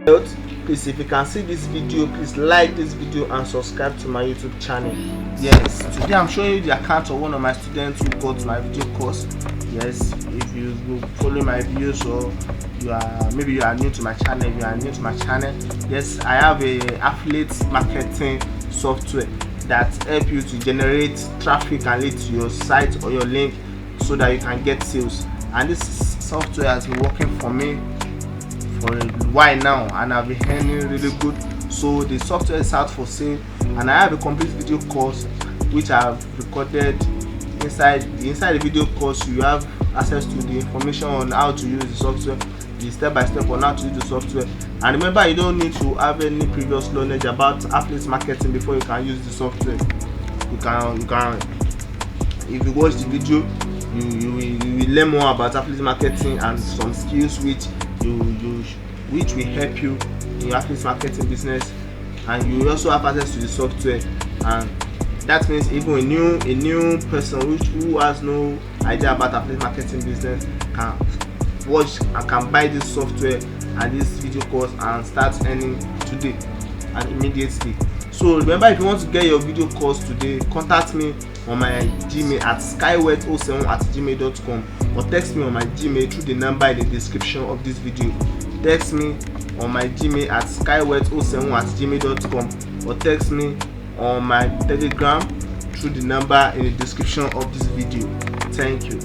Please, if you can see this video, please like this video and subscribe to my YouTube channel. Yes, today I'm showing you the account of one of my students who got my video course. Yes, if you follow my videos, or maybe you are new to my channel, yes, I have a affiliate marketing software that help you to generate traffic and lead to your site or your link so that you can get sales. And this software has been working for me for a while now, and I've been earning really good. So the software is out for sale, and I have a complete video course which I've recorded. Inside the video course, you have access to the information on how to use the software, the step-by-step on how to use the software. And remember, you don't need to have any previous knowledge about affiliate marketing before you can use the software. You can if you watch the video, you will learn more about affiliate marketing and some skills which will help you in your affiliate marketing business. And you also have access to the software, and that means even a new person who has no idea about affiliate marketing business can watch and can buy this software and this video course and start earning today and immediately. So remember, if you want to get your video course today, contact me on my Gmail at skywet07@gmail.com, or text me on my Gmail through the number in the description of this video. Text me on my Gmail at skywet07@gmail.com, or text me on my Telegram through the number in the description of this video. Thank you.